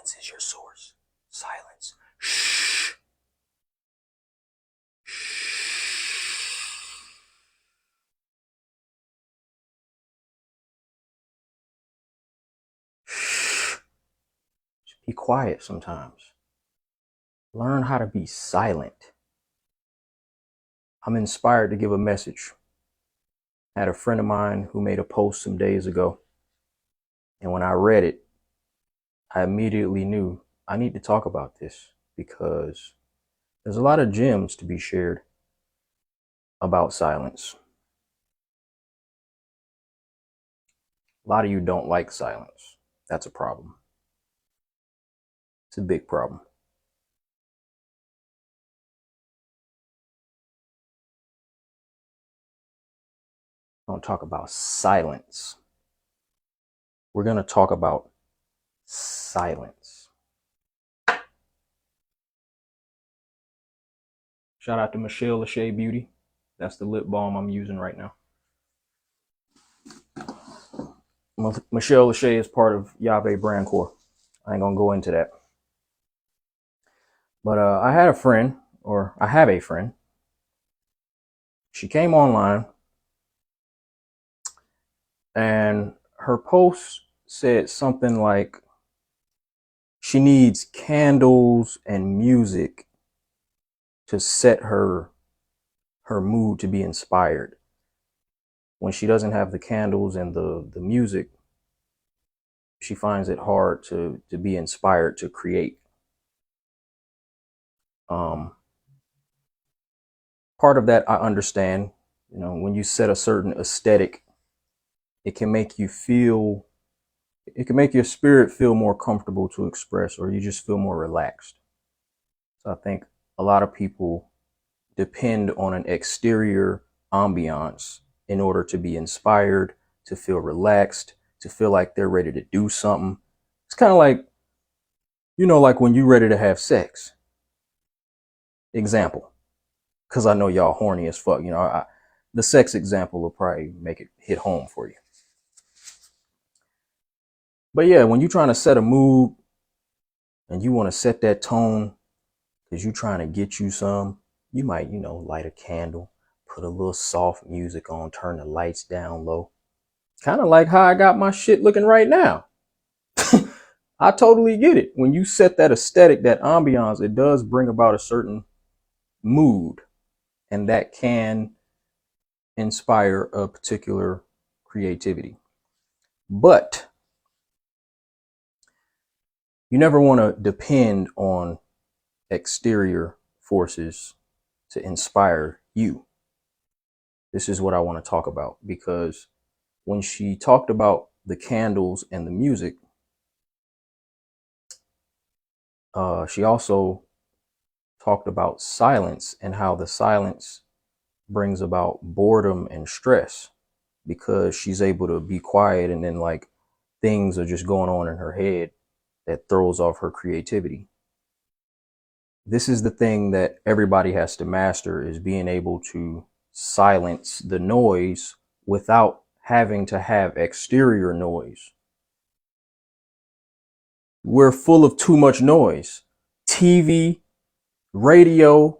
Silence is your source. Silence. Shh. Shh. Be quiet sometimes. Learn how to be silent. I'm inspired to give a message. I had a friend of mine who made a post some days ago, and when I read it, I immediately knew I need to talk about this because there's a lot of gems to be shared about silence. A lot of you don't like silence. That's a problem. It's a big problem. I don't talk about silence. We're going to talk about silence. Shout out to Michelle Lachey Beauty. That's the lip balm I'm using right now. Michelle Lachey is part of Yave Brand Corps. I ain't going to go into that. But I have a friend. She came online and her post said something like she needs candles and music to set her mood to be inspired. When she doesn't have the candles and the music, she finds it hard to be inspired to create. Part of that I understand. You know, when you set a certain aesthetic, it can make your spirit feel more comfortable to express, or you just feel more relaxed. So I think a lot of people depend on an exterior ambiance in order to be inspired, to feel relaxed, to feel like they're ready to do something. It's kind of like, like when you're ready to have sex. Example, because I know y'all horny as fuck. The sex example will probably make it hit home for you. But yeah, when you're trying to set a mood and you want to set that tone because you're trying to get you some, you might, light a candle, put a little soft music on, turn the lights down low. Kind of like how I got my shit looking right now. I totally get it. When you set that aesthetic, that ambiance, it does bring about a certain mood, and that can inspire a particular creativity. But you never want to depend on exterior forces to inspire you. This is what I want to talk about, because when she talked about the candles and the music, she also talked about silence and how the silence brings about boredom and stress, because she's able to be quiet and then like things are just going on in her head that throws off her creativity. This is the thing that everybody has to master, is being able to silence the noise without having to have exterior noise. We're full of too much noise. TV, radio,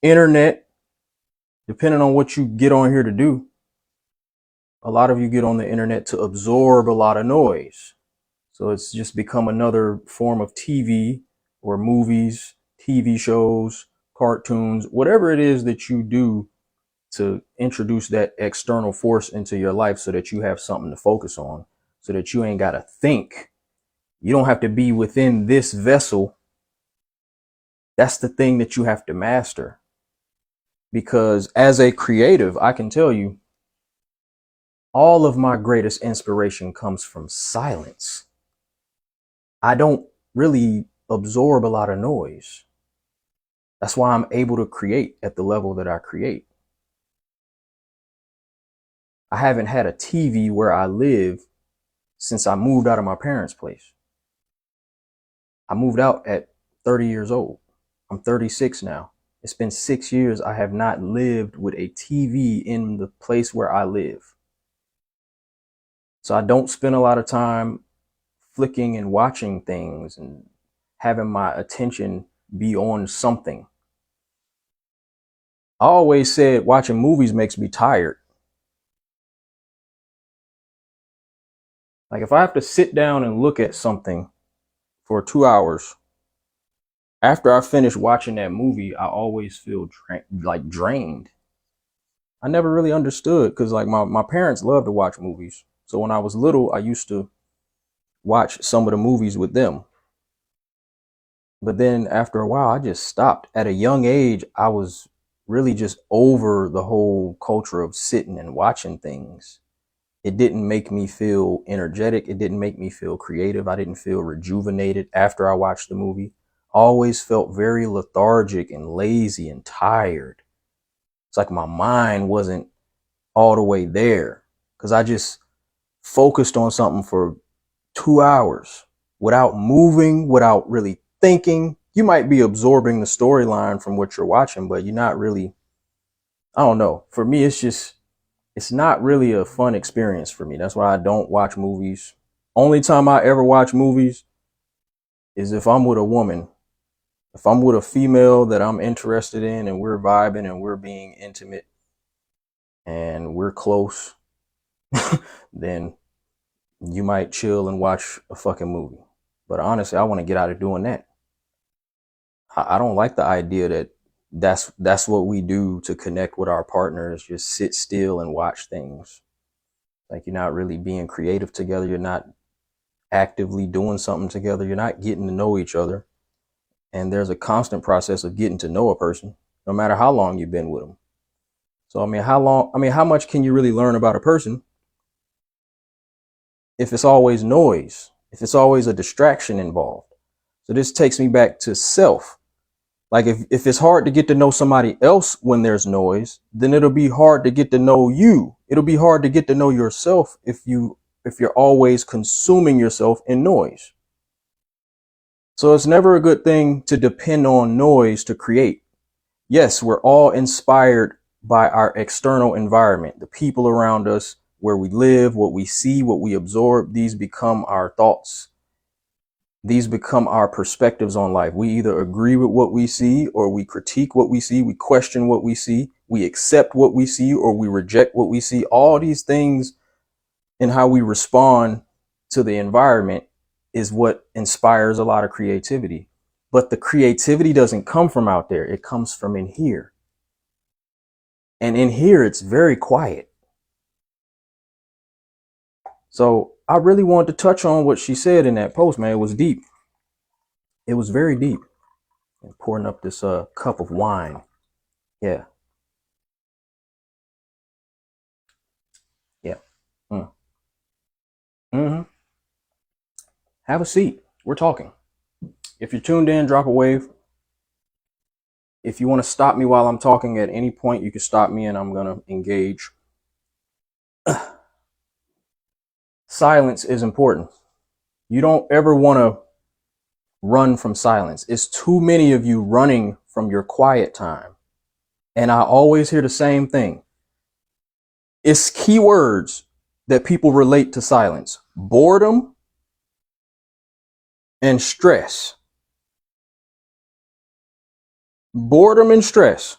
internet, depending on what you get on here to do. A lot of you get on the internet to absorb a lot of noise. So it's just become another form of TV or movies, TV shows, cartoons, whatever it is that you do to introduce that external force into your life so that you have something to focus on, so that you ain't got to think. You don't have to be within this vessel. That's the thing that you have to master. Because as a creative, I can tell you, all of my greatest inspiration comes from silence. I don't really absorb a lot of noise. That's why I'm able to create at the level that I create. I haven't had a TV where I live since I moved out of my parents' place. I moved out at 30 years old. I'm 36 now. It's been 6 years I have not lived with a TV in the place where I live. So I don't spend a lot of time flicking and watching things and having my attention be on something. I always said watching movies makes me tired. Like if I have to sit down and look at something for 2 hours, after I finish watching that movie, I always feel drained. I never really understood because like my parents love to watch movies. So when I was little, I used to watch some of the movies with them. But then after a while, I just stopped. At a young age, I was really just over the whole culture of sitting and watching things. It didn't make me feel energetic. It didn't make me feel creative. I didn't feel rejuvenated after I watched the movie. I always felt very lethargic and lazy and tired. It's like my mind wasn't all the way there because I just focused on something for 2 hours without moving, without really thinking. You might be absorbing the storyline from what you're watching, but you're not really, I don't know. For me, it's not really a fun experience for me. That's why I don't watch movies. Only time I ever watch movies is if I'm with a woman. If I'm with a female that I'm interested in and we're vibing and we're being intimate and we're close, then you might chill and watch a fucking movie. But honestly, I want to get out of doing that. I don't like the idea that that's what we do to connect with our partners. Just sit still and watch things. Like you're not really being creative together. You're not actively doing something together. You're not getting to know each other. And there's a constant process of getting to know a person, no matter how long you've been with them. So, how much can you really learn about a person if it's always noise, if it's always a distraction involved? So this takes me back to self. Like if it's hard to get to know somebody else when there's noise, then it'll be hard to get to know you. It'll be hard to get to know yourself if you're always consuming yourself in noise. So it's never a good thing to depend on noise to create. Yes, we're all inspired by our external environment, the people around us, where we live, what we see, what we absorb. These become our thoughts. These become our perspectives on life. We either agree with what we see or we critique what we see. We question what we see. We accept what we see or we reject what we see. All these things and how we respond to the environment is what inspires a lot of creativity. But the creativity doesn't come from out there. It comes from in here. And in here, it's very quiet. So I really wanted to touch on what she said in that post, man. It was deep. It was very deep. And pouring up this cup of wine. Yeah. Yeah. Mm. Mm-hmm. Have a seat. We're talking. If you're tuned in, drop a wave. If you want to stop me while I'm talking at any point, you can stop me and I'm going to engage. Silence is important. You don't ever want to run from silence. It's too many of you running from your quiet time. And I always hear the same thing. It's keywords that people relate to silence: boredom and stress. Boredom and stress.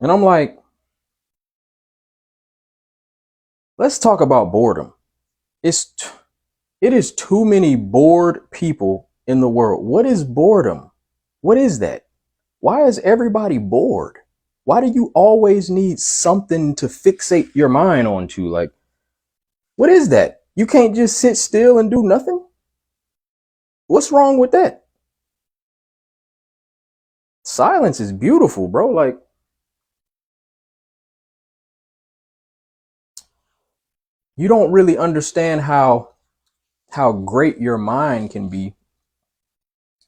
And I'm like, let's talk about boredom. It is too many bored people in the world. What is boredom? What is that? Why is everybody bored? Why do you always need something to fixate your mind onto? Like, what is that? You can't just sit still and do nothing? What's wrong with that? Silence is beautiful, bro. Like, you don't really understand how great your mind can be,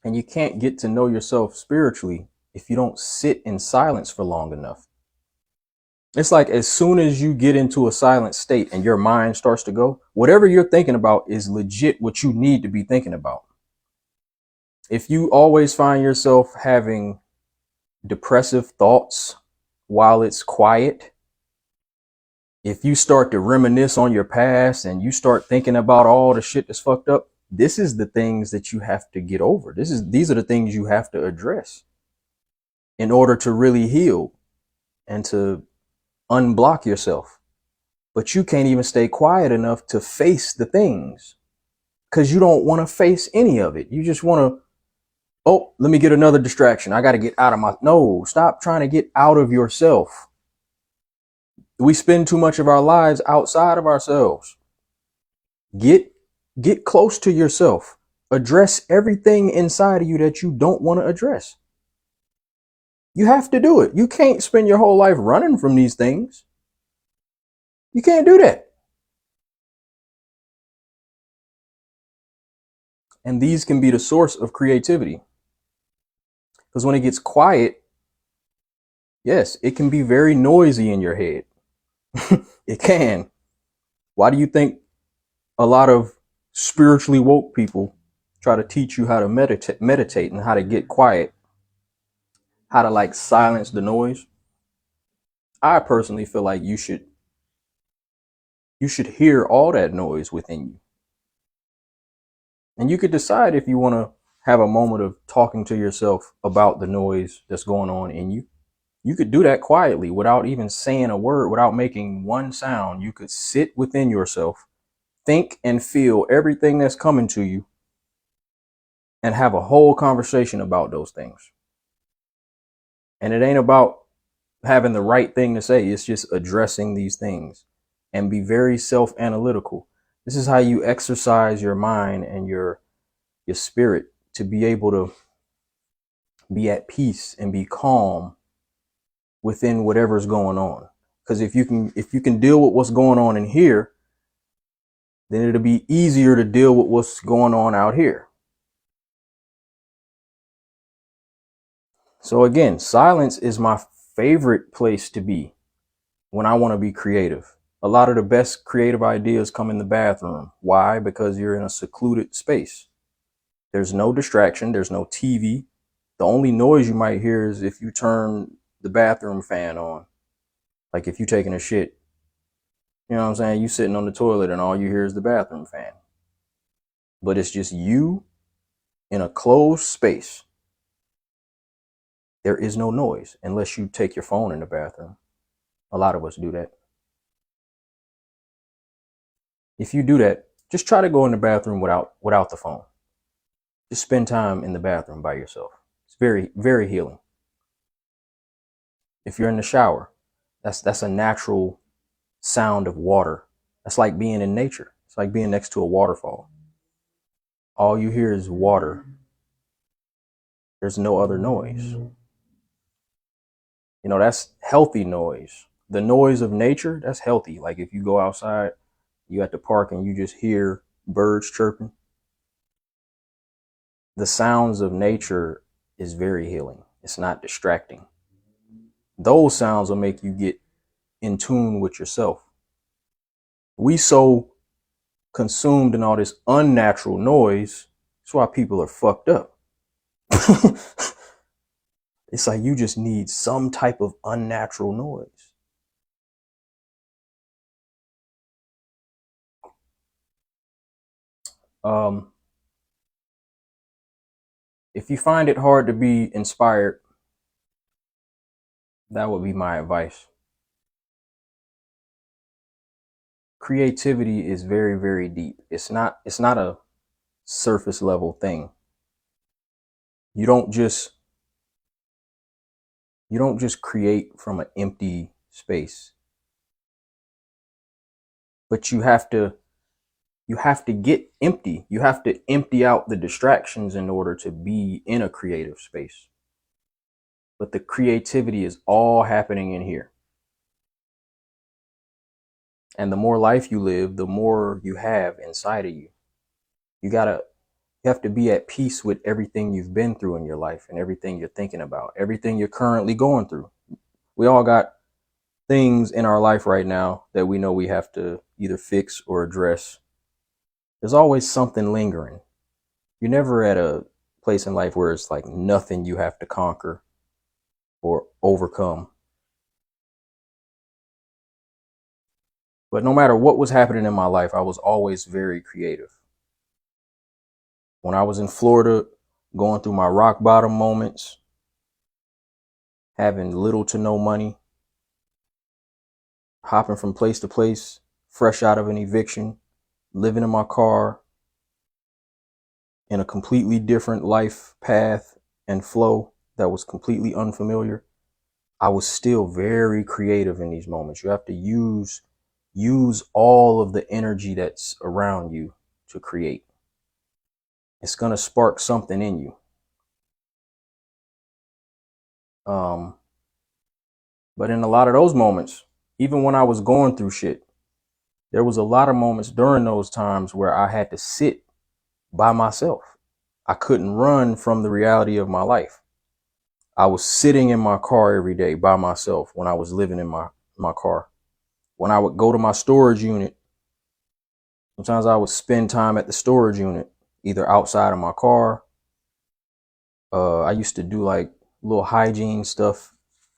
and you can't get to know yourself spiritually if you don't sit in silence for long enough. It's like as soon as you get into a silent state and your mind starts to go, whatever you're thinking about is legit what you need to be thinking about. If you always find yourself having depressive thoughts while it's quiet, if you start to reminisce on your past and you start thinking about all the shit that's fucked up, this is the things that you have to get over. These are the things you have to address in order to really heal and to unblock yourself. But you can't even stay quiet enough to face the things because you don't want to face any of it. You just want to, oh, let me get another distraction. I got to get out of my, no, stop trying to get out of yourself. We spend too much of our lives outside of ourselves. Get close to yourself. Address everything inside of you that you don't want to address. You have to do it. You can't spend your whole life running from these things. You can't do that. And these can be the source of creativity. Because when it gets quiet, yes, it can be very noisy in your head. It can. Why do you think a lot of spiritually woke people try to teach you how to meditate and how to get quiet, how to like silence the noise? I personally feel like you should hear all that noise within you. And you could decide if you want to have a moment of talking to yourself about the noise that's going on in you. You could do that quietly without even saying a word, without making one sound. You could sit within yourself, think and feel everything that's coming to you, and have a whole conversation about those things. And it ain't about having the right thing to say. It's just addressing these things and be very self-analytical. This is how you exercise your mind and your spirit to be able to be at peace and be calm within whatever's going on. Because if you can deal with what's going on in here, then it'll be easier to deal with what's going on out here. So again, silence is my favorite place to be when I want to be creative. A lot of the best creative ideas come in the bathroom. Why? Because you're in a secluded space. There's no distraction. There's no TV. The only noise you might hear is if you turn the bathroom fan on. Like if you're taking a shit, you know what I'm saying? You sitting on the toilet and all you hear is the bathroom fan. But it's just you in a closed space. There is no noise unless you take your phone in the bathroom. A lot of us do that. If you do that, just try to go in the bathroom without the phone. Just spend time in the bathroom by yourself. It's very, very healing. If you're in the shower, that's a natural sound of water. That's like being in nature. It's like being next to a waterfall. All you hear is water. There's no other noise. You know, that's healthy noise. The noise of nature, that's healthy. Like if you go outside, you at the park and you just hear birds chirping. The sounds of nature is very healing. It's not distracting. Those sounds will make you get in tune with yourself. We so consumed in all this unnatural noise. That's why people are fucked up. It's like you just need some type of unnatural noise. If you find it hard to be inspired, that would be my advice. Creativity is very, very deep. It's not a surface level thing. You don't just create from an empty space. But you have to get empty. You have to empty out the distractions in order to be in a creative space. But the creativity is all happening in here. And the more life you live, the more you have inside of you. You have to be at peace with everything you've been through in your life and everything you're thinking about, everything you're currently going through. We all got things in our life right now that we know we have to either fix or address. There's always something lingering. You're never at a place in life where it's like nothing you have to conquer or overcome. But no matter what was happening in my life, I was always very creative. When I was in Florida, going through my rock bottom moments, having little to no money, hopping from place to place, fresh out of an eviction, living in my car in a completely different life path and flow that was completely unfamiliar, I was still very creative in these moments. You have to use all of the energy that's around you to create. It's going to spark something in you. But in a lot of those moments, even when I was going through shit, there was a lot of moments during those times where I had to sit by myself. I couldn't run from the reality of my life. I was sitting in my car every day by myself when I was living in my car. When I would go to my storage unit, sometimes I would spend time at the storage unit, either outside of my car. I used to do like little hygiene stuff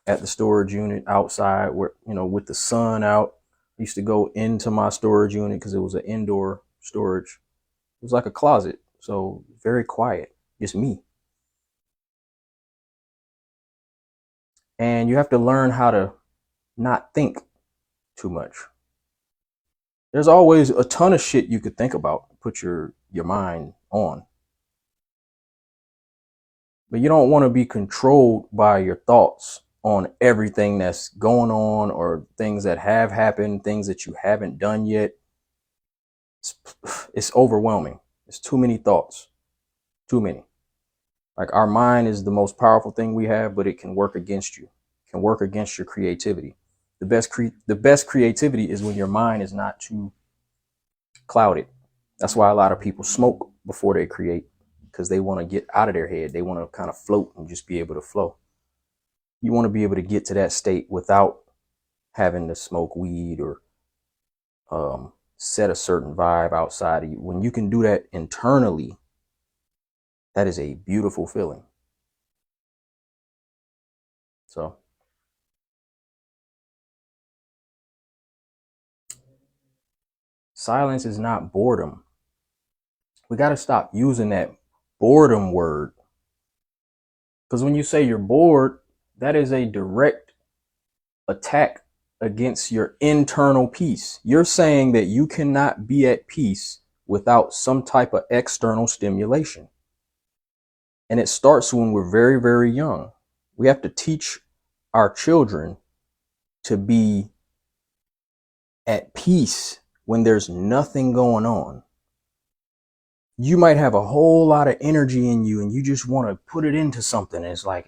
at the storage unit outside where, with the sun out. I used to go into my storage unit because it was an indoor storage. It was like a closet. So very quiet, just me. And you have to learn how to not think too much. There's always a ton of shit you could think about, put your mind on. But you don't want to be controlled by your thoughts on everything that's going on or things that have happened, things that you haven't done yet. It's overwhelming. It's too many thoughts. Too many. Like, our mind is the most powerful thing we have, but it can work against you. It can work against your creativity. The best creativity is when your mind is not too clouded. That's why a lot of people smoke before they create, because they want to get out of their head. They want to kind of float and just be able to flow. You want to be able to get to that state without having to smoke weed or set a certain vibe outside of you. When you can do that internally, that is a beautiful feeling. So silence is not boredom. We got to stop using that boredom word. Because when you say you're bored, that is a direct attack against your internal peace. You're saying that you cannot be at peace without some type of external stimulation. And it starts when we're very, very young. We have to teach our children to be at peace when there's nothing going on. You might have a whole lot of energy in you and you just want to put it into something. It's like,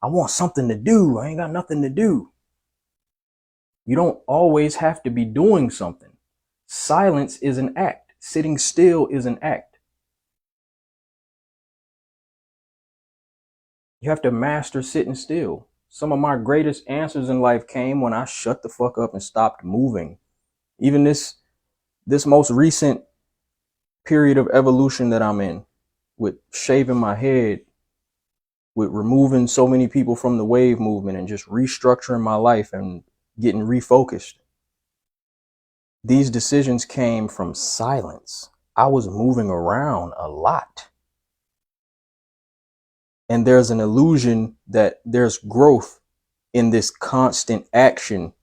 I want something to do. I ain't got nothing to do. You don't always have to be doing something. Silence is an act. Sitting still is an act. You have to master sitting still. Some of my greatest answers in life came when I shut the fuck up and stopped moving. Even this most recent period of evolution that I'm in, with shaving my head, with removing so many people from the wave movement and just restructuring my life and getting refocused. These decisions came from silence. I was moving around a lot. And there's an illusion that there's growth in this constant action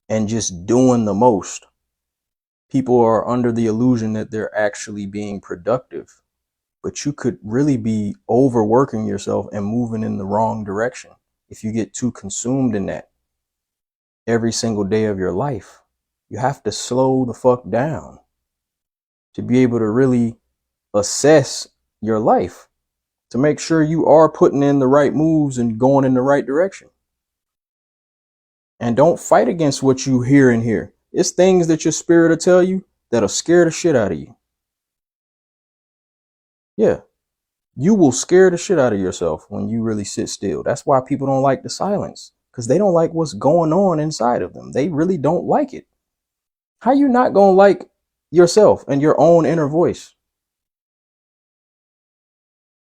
and just doing the most. People are under the illusion that they're actually being productive, but you could really be overworking yourself and moving in the wrong direction if you get too consumed in that every single day of your life. You have to slow the fuck down to be able to really assess your life, to make sure you are putting in the right moves and going in the right direction. And don't fight against what you hear in here. It's things that your spirit will tell you that'll scare the shit out of you. Yeah. You will scare the shit out of yourself when you really sit still. That's why people don't like the silence, because they don't like what's going on inside of them. They really don't like it. How you not gonna like yourself and your own inner voice?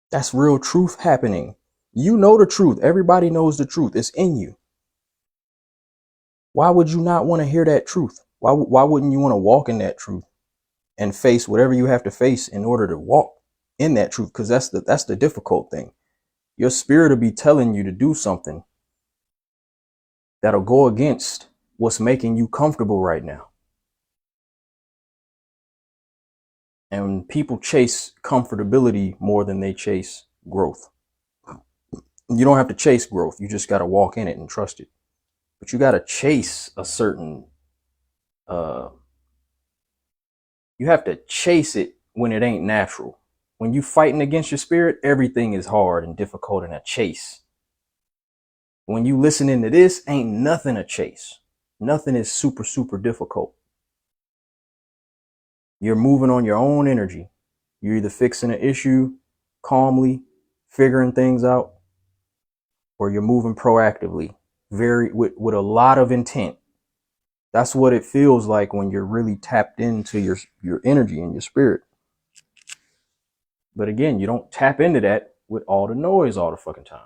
That's real truth happening. You know the truth. Everybody knows the truth. It's in you. Why would you not want to hear that truth? Why wouldn't you want to walk in that truth and face whatever you have to face in order to walk in that truth, because that's the difficult thing. Your spirit will be telling you to do something that'll go against what's making you comfortable right now. And people chase comfortability more than they chase growth. You don't have to chase growth. You just got to walk in it and trust it. But you got to chase a certain, you have to chase it when it ain't natural. When you fighting against your spirit, everything is hard and difficult in a chase. When you listening to this, ain't nothing a chase. Nothing is super, super difficult. You're moving on your own energy. You're either fixing an issue calmly, figuring things out, or you're moving proactively, with a lot of intent. That's what it feels like when you're really tapped into your energy and your spirit. But again, you don't tap into that with all the noise all the fucking time.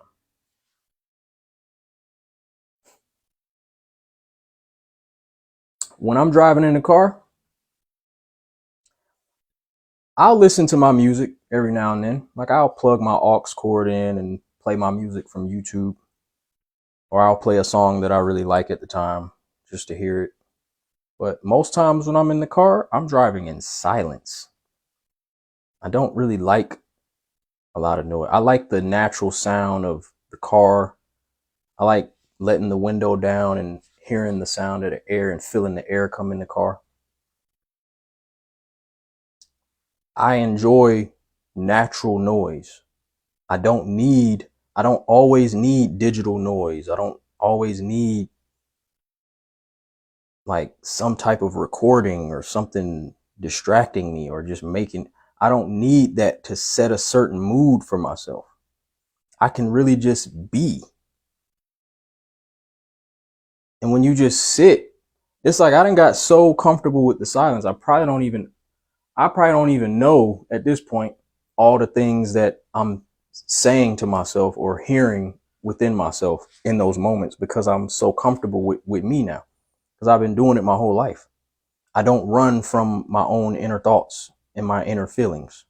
When I'm driving in the car, I'll listen to my music every now and then. Like I'll plug my aux cord in and play my music from YouTube. Or I'll play a song that I really like at the time just to hear it. But most times when I'm in the car, I'm driving in silence. I don't really like a lot of noise. I like the natural sound of the car. I like letting the window down and hearing the sound of the air and feeling the air come in the car. I enjoy natural noise. I don't always need digital noise. I don't always need like some type of recording or something distracting me or just I don't need that to set a certain mood for myself. I can really just be. And when you just sit, it's like I done got so comfortable with the silence. I probably don't even know at this point all the things that I'm saying to myself or hearing within myself in those moments because I'm so comfortable with me now. Because I've been doing it my whole life. I don't run from my own inner thoughts and my inner feelings.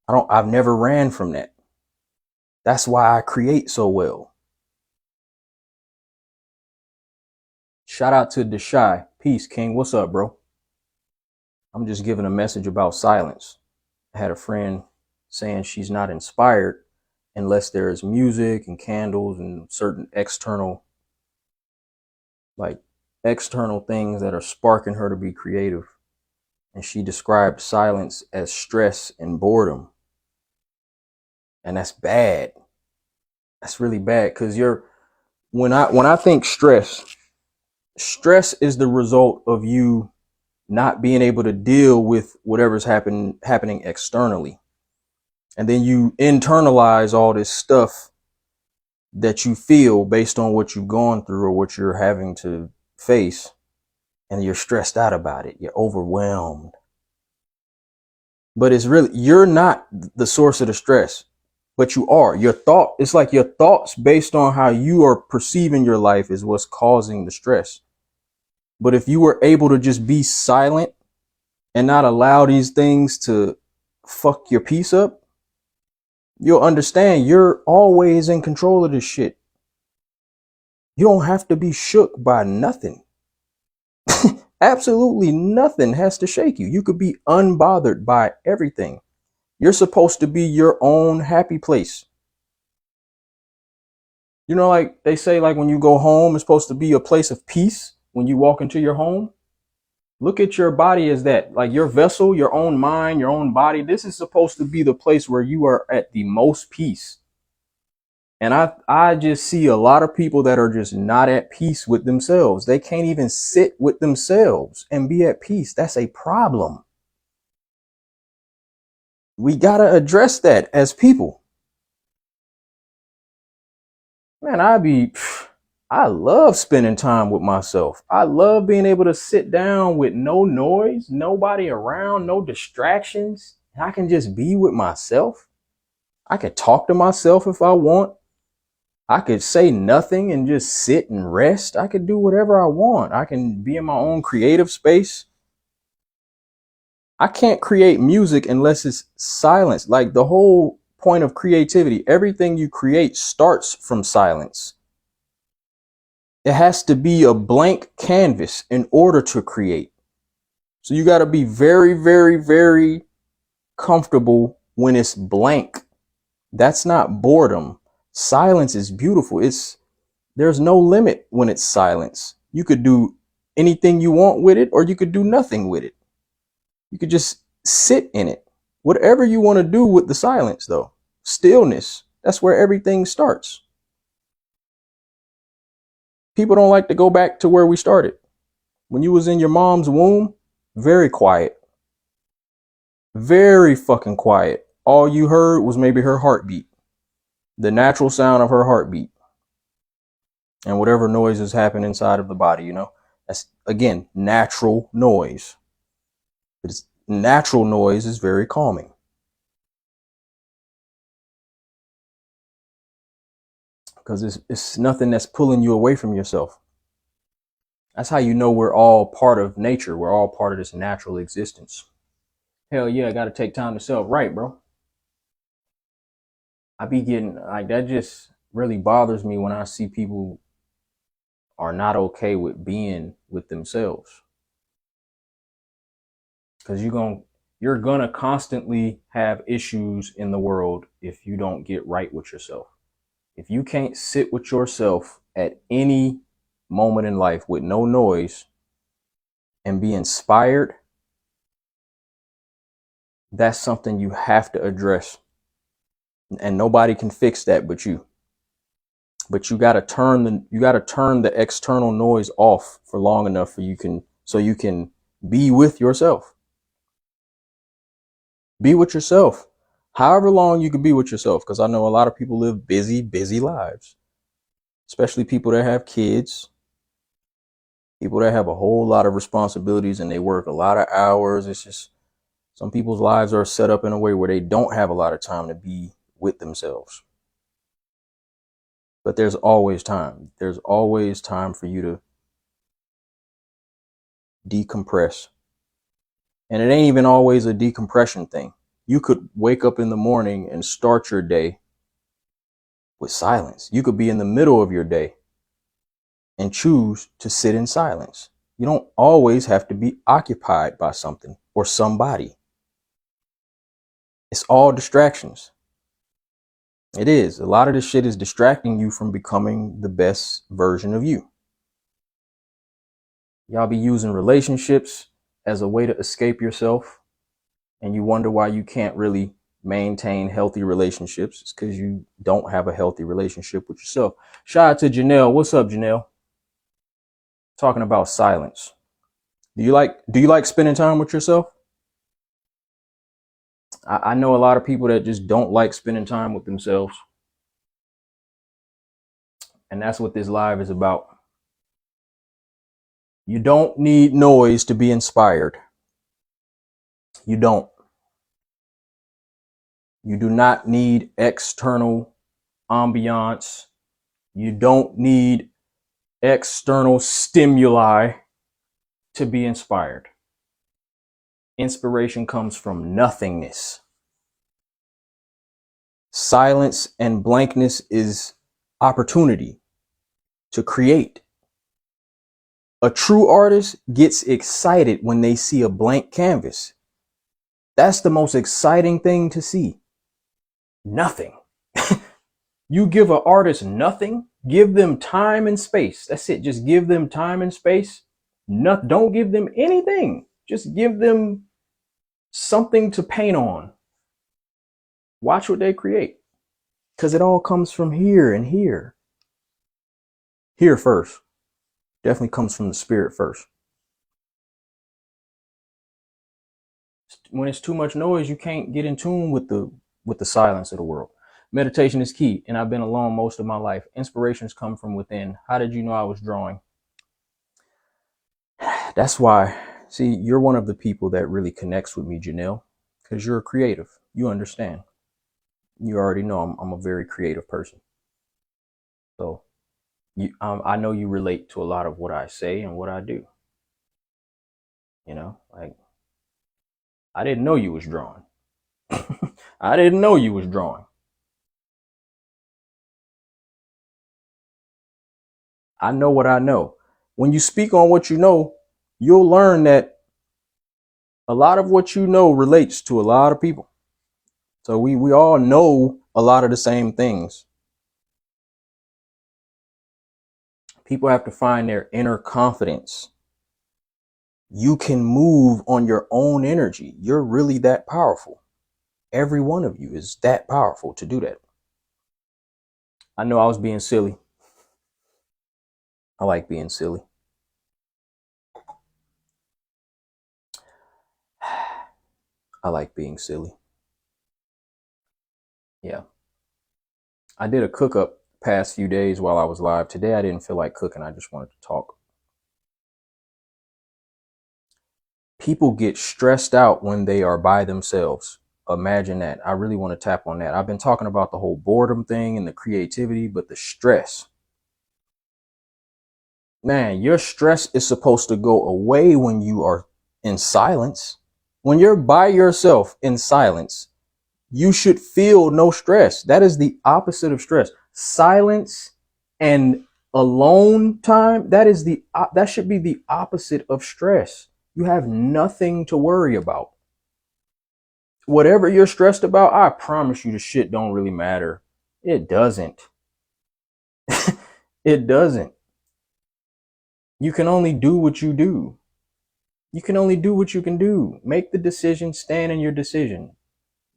I've never ran from that. That's why I create so well. Shout out to Deshai. Peace, King. What's up, bro? I'm just giving a message about silence. I had a friend saying she's not inspired unless there is music and candles and certain external things that are sparking her to be creative. And she described silence as stress and boredom. And that's bad. That's really bad because when I think stress is the result of you not being able to deal with whatever's happening externally. And then you internalize all this stuff that you feel based on what you've gone through or what you're having to face. And you're stressed out about it. You're overwhelmed. But you're not the source of the stress, but you are. It's like your thoughts based on how you are perceiving your life is what's causing the stress. But if you were able to just be silent and not allow these things to fuck your peace up, you'll understand you're always in control of this shit. You don't have to be shook by nothing. Absolutely nothing has to shake you. You could be unbothered by everything. You're supposed to be your own happy place. You know, like they say, like when you go home, it's supposed to be a place of peace when you walk into your home. Look at your body as that, like your vessel, your own mind, your own body. This is supposed to be the place where you are at the most peace. And I just see a lot of people that are just not at peace with themselves. They can't even sit with themselves and be at peace. That's a problem. We got to address that as people. Man, I love spending time with myself. I love being able to sit down with no noise, nobody around, no distractions. I can just be with myself. I could talk to myself if I want. I could say nothing and just sit and rest. I could do whatever I want. I can be in my own creative space. I can't create music unless it's silence. Like the whole point of creativity, everything you create starts from silence. It has to be a blank canvas in order to create. So you got to be very, very, very comfortable when it's blank. That's not boredom. Silence is beautiful. There's no limit when it's silence. You could do anything you want with it, or you could do nothing with it. You could just sit in it. Whatever you want to do with the silence, though. Stillness. That's where everything starts. People don't like to go back to where we started. When you was in your mom's womb, very quiet. Very fucking quiet. All you heard was maybe her heartbeat. The natural sound of her heartbeat. And whatever noises happen inside of the body, you know. That's, again, natural noise. But natural noise is very calming. Because it's nothing that's pulling you away from yourself. That's how you know we're all part of nature. We're all part of this natural existence. Hell yeah, I got to take time to self right, bro. I be getting like that. Just really bothers me when I see people are not okay with being with themselves. Because you're gonna constantly have issues in the world if you don't get right with yourself. If you can't sit with yourself at any moment in life with no noise and be inspired, that's something you have to address. And nobody can fix that but you. But you gotta turn the external noise off for long enough so you can be with yourself. Be with yourself. However long you can be with yourself, because I know a lot of people live busy, busy lives. Especially people that have kids, people that have a whole lot of responsibilities and they work a lot of hours. It's just some people's lives are set up in a way where they don't have a lot of time to be with themselves. But there's always time. There's always time for you to decompress. And it ain't even always a decompression thing. You could wake up in the morning and start your day with silence. You could be in the middle of your day and choose to sit in silence. You don't always have to be occupied by something or somebody. It's all distractions. It is. A lot of this shit is distracting you from becoming the best version of you. Y'all be using relationships as a way to escape yourself, and you wonder why you can't really maintain healthy relationships. It's because you don't have a healthy relationship with yourself. Shout out to Janelle. What's up, Janelle? Talking about silence. Do you like spending time with yourself? I know a lot of people that just don't like spending time with themselves. And that's what this live is about. You don't need noise to be inspired. You don't. You do not need external ambiance. You don't need external stimuli to be inspired. Inspiration comes from nothingness. Silence and blankness is opportunity to create. A true artist gets excited when they see a blank canvas. That's the most exciting thing to see. Nothing. You give an artist nothing, give them time and space. That's it. Just give them time and space. Don't give them anything. Just give them something to paint on. Watch what they create. Because it all comes from here and here. Here first. Definitely comes from the spirit first. When it's too much noise, you can't get in tune with the silence of the world. Meditation is key, and I've been alone most of my life. Inspirations come from within. How did you know I was drawing? That's why, see, you're one of the people that really connects with me, Janelle, because you're a creative. You understand. You already know I'm a very creative person. So I know you relate to a lot of what I say and what I do. You know, like I didn't know you was drawing. I didn't know you was drawing. I know what I know. When you speak on what you know, you'll learn that a lot of what you know relates to a lot of people. So we all know a lot of the same things. People have to find their inner confidence. You can move on your own energy. You're really that powerful. Every one of you is that powerful to do that. I know I was being silly. I like being silly. I like being silly. Yeah. I did a cook up past few days while I was live. Today I didn't feel like cooking. I just wanted to talk. People get stressed out when they are by themselves. Imagine that. I really want to tap on that. I've been talking about the whole boredom thing and the creativity, but the stress. Man, your stress is supposed to go away when you are in silence. When you're by yourself in silence, you should feel no stress. That is the opposite of stress. Silence and alone time, that should be the opposite of stress. You have nothing to worry about. Whatever you're stressed about, I promise you the shit don't really matter. It doesn't. It doesn't. You can only do what you do. You can only do what you can do. Make the decision, stand in your decision.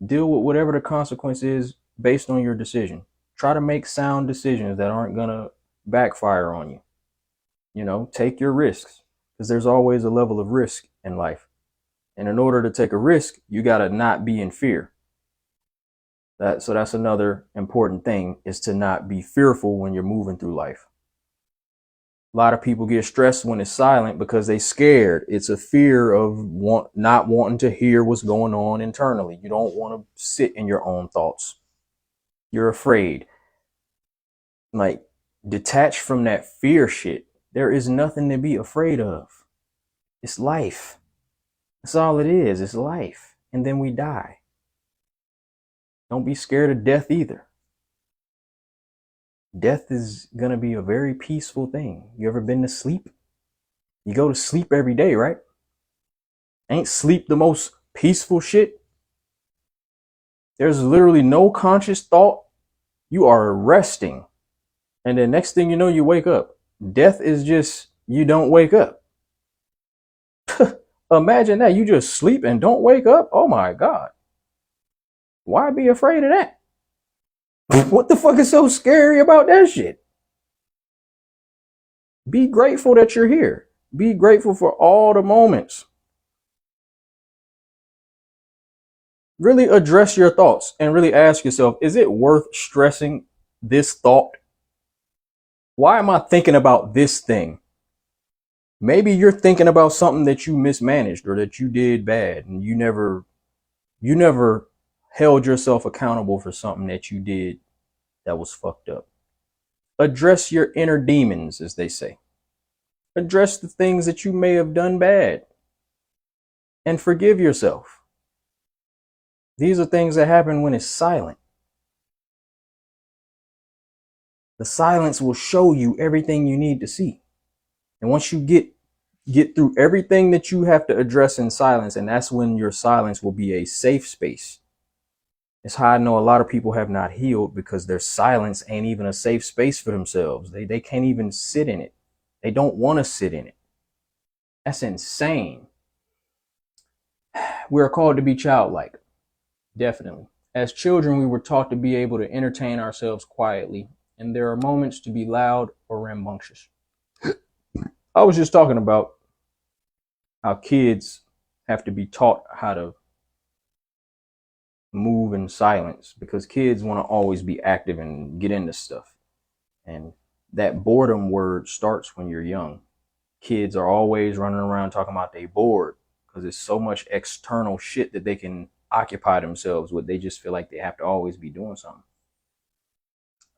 Deal with whatever the consequence is based on your decision. Try to make sound decisions that aren't gonna backfire on you. You know, take your risks because there's always a level of risk in life. And in order to take a risk, you gotta not be in fear. So that's another important thing, is to not be fearful when you're moving through life. A lot of people get stressed when it's silent because they scared. It's a fear of not wanting to hear what's going on internally. You don't want to sit in your own thoughts. You're afraid. Like, detach from that fear shit. There is nothing to be afraid of. It's life. That's all it is. It's life. And then we die. Don't be scared of death either. Death is going to be a very peaceful thing. You ever been to sleep? You go to sleep every day, right? Ain't sleep the most peaceful shit? There's literally no conscious thought. You are resting. And then next thing you know, you wake up. Death is just, you don't wake up. Imagine that. You just sleep and don't wake up. Oh my God. Why be afraid of that? What the fuck is so scary about that shit? Be grateful that you're here. Be grateful for all the moments. Really address your thoughts and really ask yourself, is it worth stressing this thought? Why am I thinking about this thing? Maybe you're thinking about something that you mismanaged or that you did bad and you never held yourself accountable for something that you did that was fucked up. Address your inner demons, as they say. Address the things that you may have done bad and forgive yourself. These are things that happen when it's silent. The silence will show you everything you need to see. And once you get through everything that you have to address in silence, and that's when your silence will be a safe space. It's how I know a lot of people have not healed, because their silence ain't even a safe space for themselves. They can't even sit in it. They don't want to sit in it. That's insane. We are called to be childlike. Definitely. As children, we were taught to be able to entertain ourselves quietly, and there are moments to be loud or rambunctious. I was just talking about how kids have to be taught how to move in silence, because kids want to always be active and get into stuff. And that boredom word starts when you're young. Kids are always running around talking about they bored because there's so much external shit that they can occupy themselves with. They just feel like they have to always be doing something.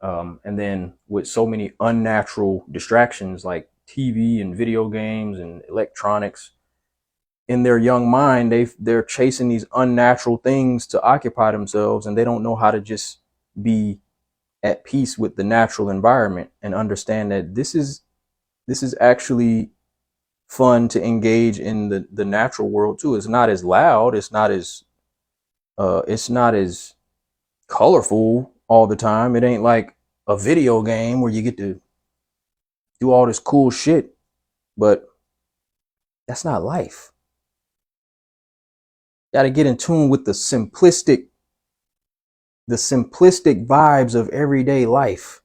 And then with so many unnatural distractions like TV and video games and electronics, in their young mind, they're chasing these unnatural things to occupy themselves, and they don't know how to just be at peace with the natural environment and understand that this is actually fun to engage in the natural world too. It's not as loud, it's not as colorful all the time. It ain't like a video game where you get to do all this cool shit, but that's not life. You got to get in tune with the simplistic vibes of everyday life.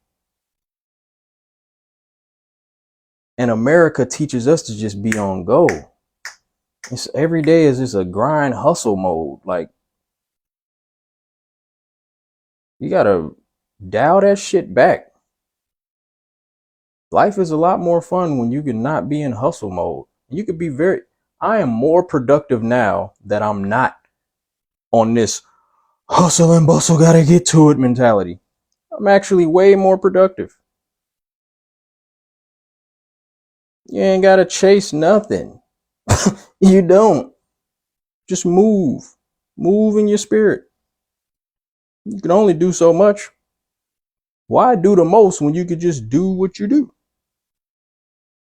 And America teaches us to just be on go. Every day is just a grind hustle mode. Like, you gotta dial that shit back. Life is a lot more fun when you can not be in hustle mode. You could be I am more productive now that I'm not on this hustle and bustle, gotta get to it mentality. I'm actually way more productive. You ain't gotta chase nothing. You don't. Just move. Move in your spirit. You can only do so much. Why do the most when you could just do what you do?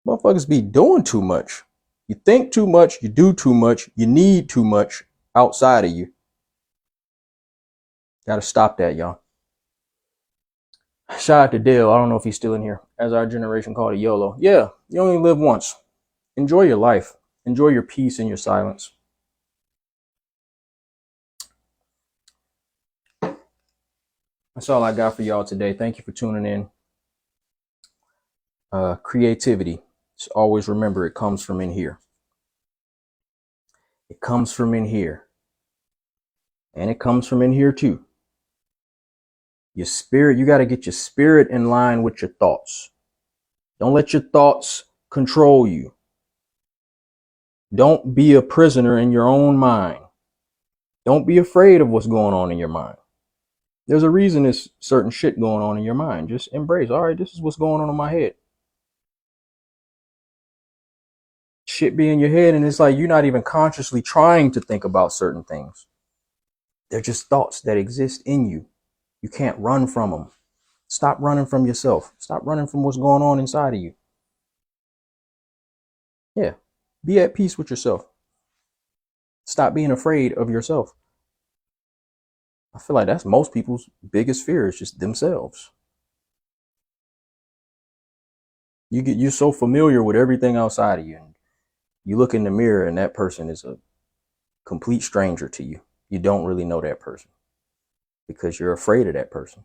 Motherfuckers be doing too much. You think too much, you do too much, you need too much outside of you. Gotta stop that, y'all. Shout out to Dale. I don't know if he's still in here. As our generation called it, YOLO. Yeah, you only live once. Enjoy your life. Enjoy your peace and your silence. That's all I got for y'all today. Thank you for tuning in. Creativity. Just always remember, it comes from in here. It comes from in here. And it comes from in here too. Your spirit, you got to get your spirit in line with your thoughts. Don't let your thoughts control you. Don't be a prisoner in your own mind. Don't be afraid of what's going on in your mind. There's a reason there's certain shit going on in your mind. Just embrace, all right, this is what's going on in my head. Shit be in your head, and it's like you're not even consciously trying to think about certain things. They're just thoughts that exist in you. You can't run from them. Stop running from yourself. Stop running from what's going on inside of you. Yeah. Be at peace with yourself. Stop being afraid of yourself. I feel like that's most people's biggest fear, is just themselves. You're so familiar with everything outside of you, and you look in the mirror and that person is a complete stranger to you. You don't really know that person because you're afraid of that person.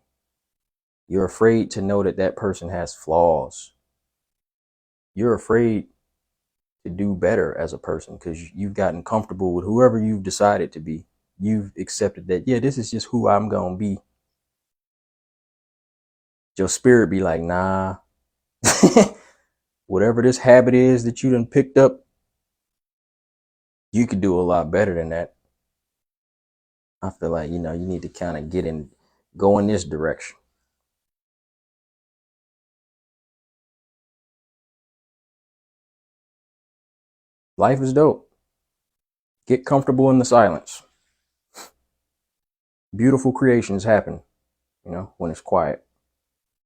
You're afraid to know that that person has flaws. You're afraid to do better as a person because you've gotten comfortable with whoever you've decided to be. You've accepted that, yeah, this is just who I'm going to be. Your spirit be like, nah, whatever this habit is that you done picked up, you could do a lot better than that. I feel like, you need to kind of go in this direction. Life is dope. Get comfortable in the silence. Beautiful creations happen, when it's quiet.